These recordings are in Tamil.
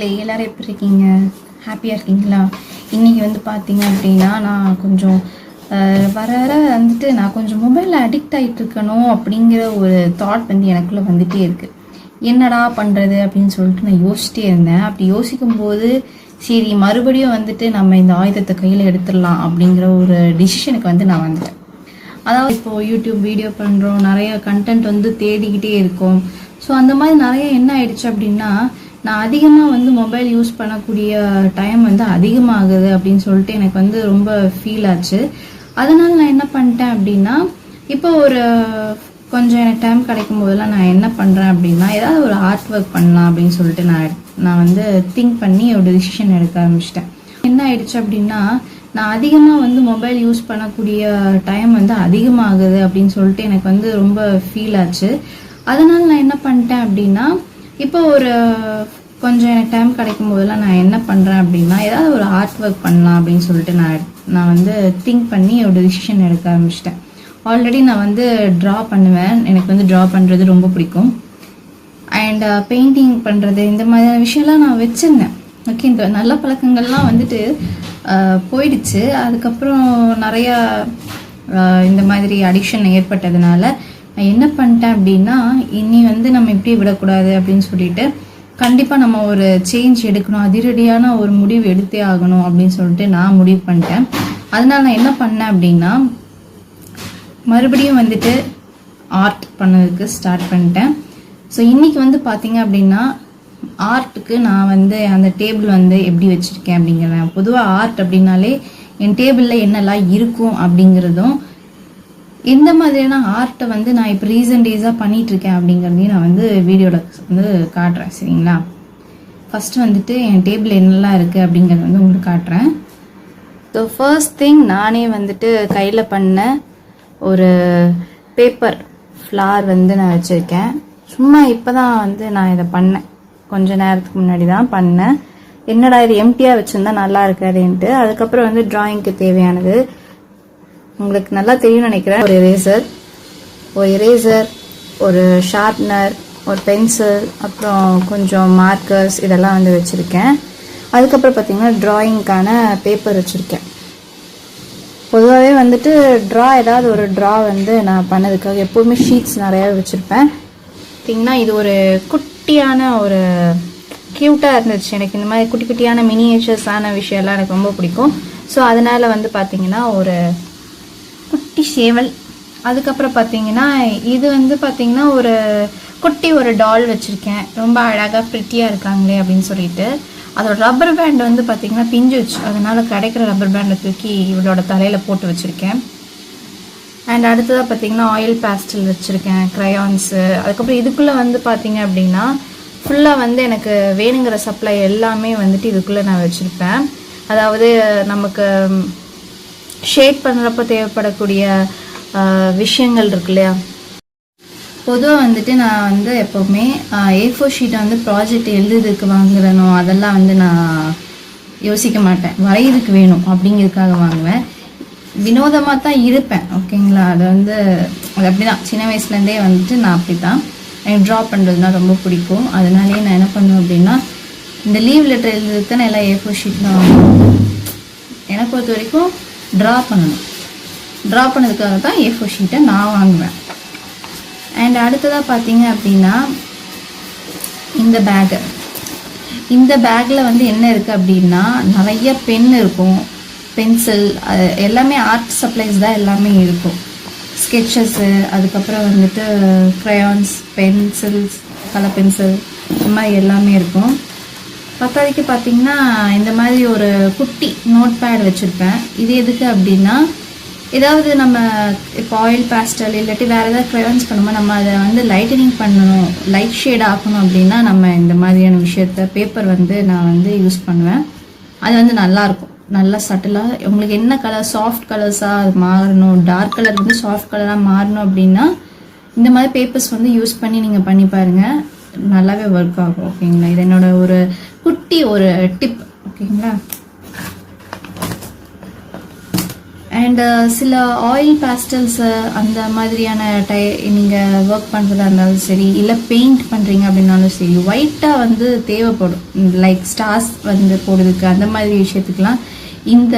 மக்களே எல்லாரும் எப்படி இருக்கீங்க? ஹாப்பியாக இருக்கீங்களா? இன்றைக்கி வந்து பார்த்தீங்க அப்படின்னா நான் கொஞ்சம் வர வர வந்துட்டு நான் கொஞ்சம் மொபைலில் அடிக்ட் ஆகிட்டு இருக்கணும் அப்படிங்கிற ஒரு தாட் வந்து எனக்குள்ளே வந்துகிட்டே இருக்குது. என்னடா பண்ணுறது அப்படின்னு சொல்லிட்டு நான் யோசிச்சிட்டே இருந்தேன். அப்படி யோசிக்கும்போது சரி மறுபடியும் வந்துட்டு நம்ம இந்த ஆயுதத்தை கையில் எடுத்துடலாம் அப்படிங்கிற ஒரு டிசிஷனுக்கு வந்து நான் வந்துட்டேன். அதாவது இப்போது யூடியூப் வீடியோ பண்ணுறோம், நிறைய கண்டென்ட் வந்து தேடிக்கிட்டே இருக்கோம். ஸோ அந்த மாதிரி நிறைய என்ன ஆயிடுச்சு அப்படின்னா நான் அதிகமாக வந்து மொபைல் யூஸ் பண்ணக்கூடிய டைம் வந்து அதிகமாகுது அப்படின்னு சொல்லிட்டு எனக்கு வந்து ரொம்ப ஃபீல் ஆச்சு. அதனால் நான் என்ன பண்ணிட்டேன் அப்படின்னா இப்போ ஒரு கொஞ்சம் எனக்கு டைம் கிடைக்கும் போதெல்லாம் நான் என்ன பண்ணுறேன் அப்படின்னா ஏதாவது ஒரு ஆர்ட் ஒர்க் பண்ணலாம் அப்படின்னு சொல்லிட்டு நான் வந்து திங்க் பண்ணி ஒரு டிசிஷன் எடுக்க ஆரம்பிச்சிட்டேன். என்ன ஆயிடுச்சு அப்படின்னா நான் அதிகமாக வந்து மொபைல் யூஸ் பண்ணக்கூடிய டைம் வந்து அதிகமாகுது அப்படின்னு சொல்லிட்டு எனக்கு வந்து ரொம்ப ஃபீல் ஆச்சு. அதனால் நான் என்ன பண்ணிட்டேன் அப்படின்னா இப்போ ஒரு கொஞ்சம் எனக்கு டைம் கிடைக்கும் போதெல்லாம் நான் என்ன பண்ணுறேன் அப்படின்னா ஏதாவது ஒரு ஆர்ட் ஒர்க் பண்ணலாம் அப்படின்னு சொல்லிட்டு நான் வந்து திங்க் பண்ணி ஒரு டிசிஷன் எடுக்க ஆரம்பிச்சிட்டேன். ஆல்ரெடி நான் வந்து ட்ரா பண்ணுவேன், எனக்கு வந்து ட்ரா பண்ணுறது ரொம்ப பிடிக்கும். அண்ட் பெயிண்டிங் பண்ணுறது இந்த மாதிரியான விஷயம்லாம் நான் வச்சுருந்தேன். ஓகே, இந்த நல்ல பழக்கங்கள்லாம் வந்துட்டு போயிடுச்சு. அதுக்கப்புறம் நிறையா இந்த மாதிரி அடிக்ஷன் ஏற்பட்டதுனால நான் என்ன பண்ணிட்டேன் அப்படின்னா இனி வந்து நம்ம இப்படி விடக்கூடாது அப்படின்னு சொல்லிட்டு கண்டிப்பாக நம்ம ஒரு சேஞ்ச் எடுக்கணும், அதிரடியான ஒரு முடிவு எடுத்தே ஆகணும் அப்படின்னு சொல்லிட்டு நான் முடிவு பண்ணிட்டேன். அதனால நான் என்ன பண்ணேன் அப்படின்னா மறுபடியும் வந்துட்டு ஆர்ட் பண்ணதுக்கு ஸ்டார்ட் பண்ணிட்டேன். ஸோ இன்றைக்கி வந்து பார்த்தீங்க அப்படின்னா ஆர்ட்டுக்கு நான் வந்து அந்த டேபிள் வந்து எப்படி வச்சுருக்கேன் அப்படிங்கிறேன். பொதுவாக ஆர்ட் அப்படின்னாலே என் டேபிளில் என்னெல்லாம் இருக்கும் அப்படிங்கிறதும் எந்த மாதிரியான ஆர்ட்டை வந்து நான் இப்போ ரீசன்ட் டேஸாக பண்ணிகிட்ருக்கேன் அப்படிங்கிறதையும் நான் வந்து வீடியோவில் வந்து காட்டுறேன். சரிங்களா? ஃபஸ்ட்டு வந்துட்டு என் டேபிள் என்னெல்லாம் இருக்குது அப்படிங்கிறத வந்து உங்களுக்கு காட்டுறேன். ஸோ ஃபர்ஸ்ட் திங் நானே வந்துட்டு கையில் பண்ண ஒரு பேப்பர் ஃப்ளார் வந்து நான் வச்சுருக்கேன். சும்மா இப்போ தான் வந்து நான் இதை பண்ணேன், கொஞ்ச நேரத்துக்கு முன்னாடி தான் பண்ணேன். என்னடா இது எம்டியாக வச்சுருந்தா நல்லா இருக்காதுன்ட்டு. அதுக்கப்புறம் வந்து ட்ராயிங்க்கு தேவையானது உங்களுக்கு நல்லா தெரியும்னு நினைக்கிறேன். ஒரு எரேசர், ஒரு ஷார்ப்னர், ஒரு பென்சில், அப்புறம் கொஞ்சம் மார்க்கர்ஸ் இதெல்லாம் வந்து வச்சுருக்கேன். அதுக்கப்புறம் பார்த்திங்கன்னா ட்ராயிங்க்கான பேப்பர் வச்சுருக்கேன். பொதுவாகவே வந்துட்டு ஏதாவது ஒரு ட்ரா வந்து நான் பண்ணதுக்காக எப்போவுமே ஷீட்ஸ் நிறையா வச்சுருப்பேன். பார்த்திங்கன்னா இது ஒரு குட்டியான ஒரு க்யூட்டாக இருந்துச்சு. எனக்கு இந்த மாதிரி குட்டி குட்டியான மினியேச்சர்ஸான விஷயம்லாம் எனக்கு ரொம்ப பிடிக்கும். ஸோ அதனால் வந்து பார்த்திங்கன்னா ஒரு குட்டி சேவல். அதுக்கப்புறம் பார்த்தீங்கன்னா இது வந்து பார்த்தீங்கன்னா ஒரு குட்டி ஒரு டால் வச்சுருக்கேன். ரொம்ப அழகாக ப்ரிட்டியாக இருக்காங்களே அப்படின்னு சொல்லிட்டு. அதோட ரப்பர் பேண்ட் வந்து பார்த்தீங்கன்னா பிஞ்சு வச்சு, அதனால் கிடைக்கிற ரப்பர் பேண்டை தூக்கி இவளோட தலையில் போட்டு வச்சுருக்கேன். அண்ட் அடுத்ததாக பார்த்தீங்கன்னா ஆயில் பேஸ்டல் வச்சுருக்கேன், க்ரையான்ஸு. அதுக்கப்புறம் இதுக்குள்ளே வந்து பார்த்தீங்க அப்படின்னா ஃபுல்லாக வந்து எனக்கு வேணுங்கிற சப்ளை எல்லாமே வந்துட்டு இதுக்குள்ளே நான் வச்சுருப்பேன். அதாவது நமக்கு ஷேட் பண்ணுறப்போ தேவைப்படக்கூடிய விஷயங்கள் இருக்கு இல்லையா. பொதுவாக வந்துட்டு நான் வந்து எப்போவுமே A4 ஷீட்டை வந்து ப்ராஜெக்ட் எழுதுறதுக்கு வாங்குறணும் அதெல்லாம் வந்து நான் யோசிக்க மாட்டேன். வரைகிறதுக்கு வேணும் அப்படிங்கிறதுக்காக வாங்குவேன். வினோதமாக தான் இருப்பேன். ஓகேங்களா? அது அப்படி தான் சின்ன வயசுலேருந்தே வந்துட்டு நான் அப்படி தான். எனக்கு ட்ரா பண்ணுறதுனா ரொம்ப பிடிக்கும். அதனாலேயே நான் என்ன பண்ணுவேன் அப்படின்னா இந்த லீவ் லெட்டர் எழுதுறதுக்கு தான் எல்லாம் A4 ஷீட் தான் வாங்குவேன். எனக்கு பொறுத்த வரைக்கும் ட்ரா பண்ணதுக்காக தான் A4 ஷீட்டை நான் வாங்குவேன். அண்ட் அடுத்ததாக பார்த்தீங்க அப்படின்னா இந்த பேக்கில் வந்து என்ன இருக்குது அப்படின்னா நிறைய பென் இருக்கும், பென்சில், எல்லாமே ஆர்ட் சப்ளைஸ் தான் எல்லாமே இருக்கும். ஸ்கெட்சஸ்ஸு, அதுக்கப்புறம் வந்துட்டு க்ரையான்ஸ், பென்சில்ஸ், கலர் பென்சில், இந்த மாதிரி எல்லாமே இருக்கும். பத்தாதிக்கு பார்த்தீங்கன்னா இந்த மாதிரி ஒரு குட்டி நோட் பேட் வச்சுருப்பேன். இது எதுக்கு அப்படின்னா ஏதாவது நம்ம இப்போ ஆயில் பேஸ்டல் இல்லாட்டி வேறு ஏதாவது க்ரையான்ஸ் பண்ணும்போது நம்ம அதை வந்து லைட்டனிங் பண்ணணும், லைட் ஷேட் ஆக்கணும் அப்படின்னா நம்ம இந்த மாதிரியான விஷயத்த பேப்பர் வந்து நான் வந்து யூஸ் பண்ணுவேன். அது வந்து நல்லாயிருக்கும், நல்லா சட்டிலாக உங்களுக்கு என்ன கலர் சாஃப்ட் கலர்ஸாக அது மாறணும், டார்க் கலர் வந்து சாஃப்ட் கலராக மாறணும் அப்படின்னா இந்த மாதிரி பேப்பர்ஸ் வந்து யூஸ் பண்ணி நீங்கள் பண்ணி பாருங்கள், நல்லாவே ஒர்க் ஆகும். ஓகேங்களா? இது என்னோட ஒரு குட்டி ஒரு டிப். ஓகேங்களா? அண்ட் சில ஆயில் பேஸ்டல்ஸ் அந்த மாதிரியான நீங்கள் ஒர்க் பண்ணுறதா இருந்தாலும் சரி, இல்லை பெயிண்ட் பண்ணுறீங்க அப்படின்னாலும் சரி, ஒயிட்டாக வந்து தேவைப்படும். லைக் ஸ்டார்ஸ் வந்து போடுறதுக்கு அந்த மாதிரி விஷயத்துக்கெலாம் இந்த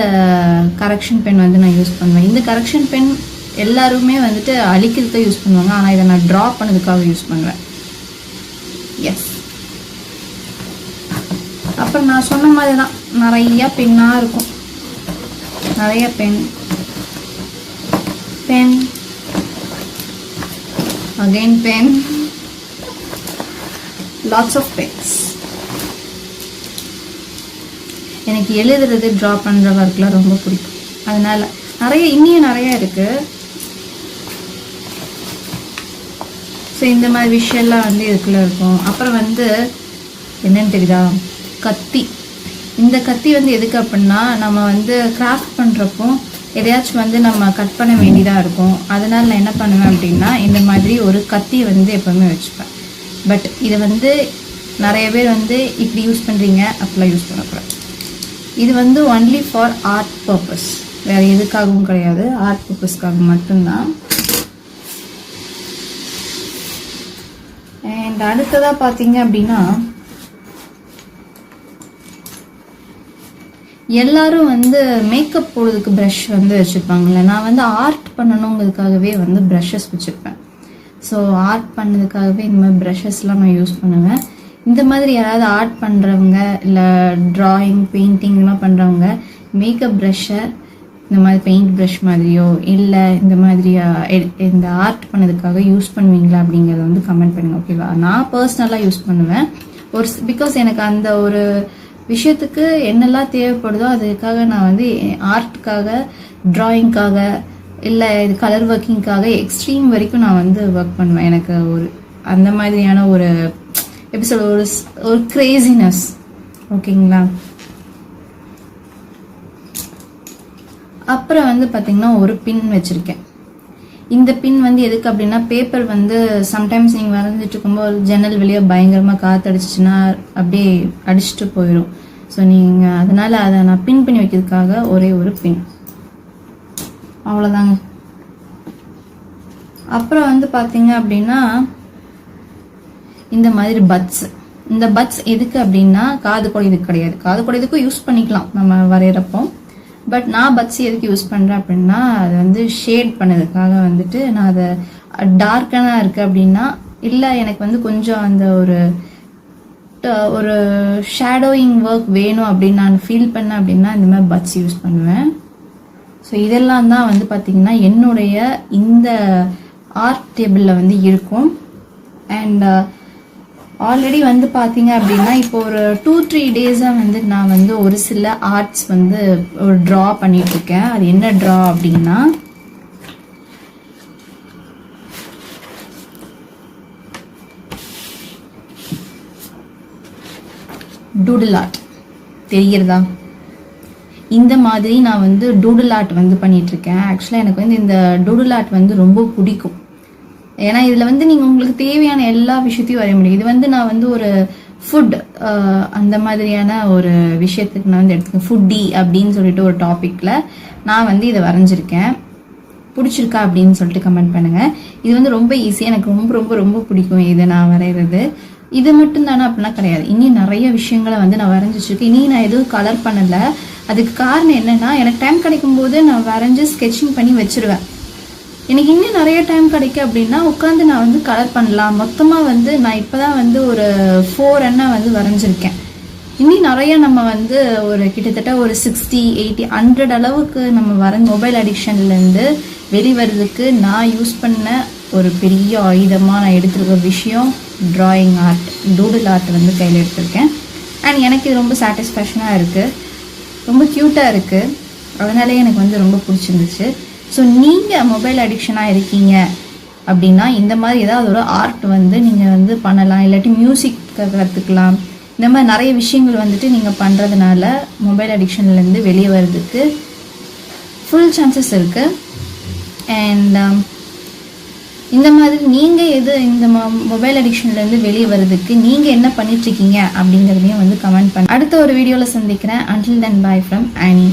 கரெக்ஷன் பென் வந்து நான் யூஸ் பண்ணுவேன். இந்த கரெக்ஷன் பென் எல்லாருமே வந்துட்டு அழிக்கிறதுக்கு யூஸ் பண்ணுவாங்க, ஆனால் இதை நான் ட்ரா பண்ணதுக்காக யூஸ் பண்ணுவேன். எஸ். அப்புறம் நான் சொன்ன மாதிரி தான் நிறையா பென்னாக இருக்கும். நிறைய pen again pen, lots of pens. எனக்கு எழுதுறது, ட்ரா பண்ணுற ஒர்க்லாம் ரொம்ப பிடிக்கும். அதனால இன்னும் நிறைய இருக்கு. ஸோ இந்த மாதிரி விஷயம்லாம் வந்து இதுக்குள்ள இருக்கும். அப்புறம் வந்து என்னன்னு தெரியுதா, கத்தி. இந்த கத்தி வந்து எதுக்கு அப்படின்னா, நம்ம வந்து கிராஃப்ட் பண்ணுறப்போ எதையாச்சும் வந்து நம்ம கட் பண்ண வேண்டியதாக இருக்கும். அதனால் நான் என்ன பண்ணுவேன் அப்படின்னா, இந்த மாதிரி ஒரு கத்தி வந்து எப்போவுமே வச்சுப்பேன். பட் இதை வந்து நிறைய பேர் வந்து இப்படி யூஸ் பண்ணுறீங்க, அப்படிலாம் யூஸ் பண்ணக்கூடாது. இது வந்து ஒன்லி ஃபார் ஆர்ட் பர்பஸ், வேறு எதுக்காகவும் கிடையாது, ஆர்ட் பர்பஸ்க்காக மட்டும்தான். அண்ட் அடுத்ததாக பார்த்தீங்க அப்படின்னா, எல்லாரும் வந்து மேக்கப் போடுறதுக்கு ப்ரஷ் வந்து வச்சுருப்பாங்கள்ல. நான் வந்து ஆர்ட் பண்ணணுங்கிறதுக்காகவே வந்து ப்ரஷஸ் வச்சுருப்பேன். ஸோ ஆர்ட் பண்ணதுக்காகவே இந்த மாதிரி ப்ரஷஸ்லாம் நான் யூஸ் பண்ணுவேன். இந்த மாதிரி யாராவது ஆர்ட் பண்ணுறவங்க, இல்லை ட்ராயிங் பெயிண்டிங்லாம் பண்ணுறவங்க மேக்கப் ப்ரஷ்ஷை இந்த மாதிரி பெயிண்ட் ப்ரஷ் மாதிரியோ இல்லை இந்த மாதிரி இந்த ஆர்ட் பண்ணதுக்காக யூஸ் பண்ணுவீங்களா அப்படிங்கிறத வந்து கமெண்ட் பண்ணுங்கள், ஓகேவா? நான் பர்சனலாக யூஸ் பண்ணுவேன். பிகாஸ் எனக்கு அந்த ஒரு விஷயத்துக்கு என்னெல்லாம் தேவைப்படுதோ அதுக்காக நான் வந்து ஆர்ட்டுக்காக, ட்ராயிங்காக, இல்லை இது கலர் ஒர்க்கிங்காக எக்ஸ்ட்ரீம் வரைக்கும் நான் வந்து ஒர்க் பண்ணுவேன். எனக்கு ஒரு அந்த மாதிரியான ஒரு எபிசோட், ஒரு கிரேசினஸ், ஓகேங்களா? அப்புறம் வந்து பார்த்திங்கன்னா ஒரு பின் வச்சுருக்கேன். இந்த பின் வந்து எதுக்கு அப்படின்னா, பேப்பர் வந்து சம்டைம்ஸ் நீங்கள் வரைஞ்சிட்டு இருக்கும்போது ஜன்னல் வெளியே பயங்கரமாக காற்றடிச்சிச்சுன்னா அப்படியே அடிச்சுட்டு போயிடும். ஸோ நீங்கள் அதனால் அதை நான் பின் பண்ணி வைக்கிறதுக்காக ஒரே ஒரு பின், அவ்வளோதாங்க. அப்புறம் வந்து பார்த்தீங்க அப்படின்னா இந்த மாதிரி பட்ஸ். இந்த பட்ஸ் எதுக்கு அப்படின்னா, காது குடையதுக்கு கிடையாது, காது குடையதுக்கும் யூஸ் பண்ணிக்கலாம் நம்ம வரைகிறப்போ. பட் நான் பட்ஸ் எதுக்கு யூஸ் பண்ணுறேன் அப்படின்னா, அது வந்து ஷேட் பண்ணதுக்காக வந்துட்டு நான் அதை டார்க்கனாக இருக்குது அப்படின்னா, இல்லை எனக்கு வந்து கொஞ்சம் அந்த ஒரு ஷேடோயிங் ஒர்க் வேணும் அப்படின்னு நான் ஃபீல் பண்ணேன் அப்படின்னா இந்த மாதிரி பட்ஸ் யூஸ் பண்ணுவேன். ஸோ இதெல்லாம் தான் வந்து பார்த்திங்கன்னா என்னுடைய இந்த ஆர்ட் டேபிளில் வந்து இருக்கும். அண்ட் ஆல்ரெடி வந்து பார்த்தீங்க அப்படின்னா இப்போ ஒரு 2-3 டேஸாக வந்து நான் வந்து ஒரு சில ஆர்ட்ஸ் வந்து ஒரு ட்ரா பண்ணிகிட்ருக்கேன். அது என்ன ட்ரா அப்படின்னா, டூடில் ஆர்ட். தெரிகிறதா? இந்த மாதிரி நான் வந்து டூடில் ஆர்ட் வந்து பண்ணிகிட்ருக்கேன். ஆக்சுவலாக எனக்கு வந்து இந்த டூடில் ஆர்ட் வந்து ரொம்ப பிடிக்கும். ஏன்னா இதில் வந்து நீங்கள் உங்களுக்கு தேவையான எல்லா விஷயத்தையும் வரைய முடியும். இது வந்து நான் வந்து ஒரு ஃபுட் அந்த மாதிரியான ஒரு விஷயத்துக்கு நான் வந்து எடுத்துக்கேன். ஃபுட்டி அப்படின்னு சொல்லிட்டு ஒரு டாப்பிக்கில் நான் வந்து இதை வரைஞ்சிருக்கேன். பிடிச்சிருக்கா அப்படின்னு சொல்லிட்டு கமெண்ட் பண்ணுங்கள். இது வந்து ரொம்ப ஈஸியாக எனக்கு ரொம்ப ரொம்ப ரொம்ப பிடிக்கும் இதை நான் வரைகிறது. இது மட்டும் தானே அப்படிலாம் கிடையாது, இன்னும் நிறைய விஷயங்களை வந்து நான் வரைஞ்சிட்ருக்கேன். இனி நான் எதுவும் கலர் பண்ணலை. அதுக்கு காரணம் என்னென்னா, எனக்கு டைம் கிடைக்கும்போது நான் வரைஞ்சி ஸ்கெட்சிங் பண்ணி வச்சுருவேன். எனக்கு இன்னும் நிறைய டைம் கிடைக்கும் அப்படின்னா உட்காந்து நான் வந்து கலர் பண்ணலாம். மொத்தமாக வந்து நான் இப்போ தான் வந்து ஒரு 4 எண்ணெய் வந்து வரைஞ்சிருக்கேன். இன்னும் நிறைய நம்ம வந்து ஒரு கிட்டத்தட்ட ஒரு 60, 80, 100 அளவுக்கு நம்ம மொபைல் அடிக்ஷன்லேருந்து வெளிவரதுக்கு நான் யூஸ் பண்ண ஒரு பெரிய ஆயுதமாக நான் எடுத்துருக்க விஷயம் ட்ராயிங் ஆர்ட், டூடில் ஆர்ட் வந்து கையில் எடுத்திருக்கேன். அண்ட் எனக்கு இது ரொம்ப சாட்டிஸ்ஃபேக்ஷனாக இருக்குது, ரொம்ப க்யூட்டாக இருக்குது. அதனாலே எனக்கு வந்து ரொம்ப பிடிச்சிருந்துச்சு. ஸோ நீங்கள் மொபைல் அடிக்ஷனாக இருக்கீங்க அப்படின்னா இந்த மாதிரி ஏதாவது ஒரு ஆர்ட் வந்து நீங்கள் வந்து பண்ணலாம். இல்லாட்டி மியூசிக் கற்றுக்கலாம். இந்த மாதிரி நிறைய விஷயங்கள் வந்துட்டு நீங்கள் பண்ணுறதுனால மொபைல் அடிக்ஷன்லேருந்து வெளியே வர்றதுக்கு ஃபுல் சான்சஸ் இருக்குது. அண்ட் இந்த மாதிரி நீங்கள் இந்த மொபைல் அடிக்ஷன்லேருந்து வெளியே வர்றதுக்கு நீங்கள் என்ன பண்ணிட்டுருக்கீங்க அப்படிங்கிறதையும் வந்து கமெண்ட் பண்ணி அடுத்த ஒரு வீடியோவில் சந்திக்கிறேன். Until then, bye from Annie.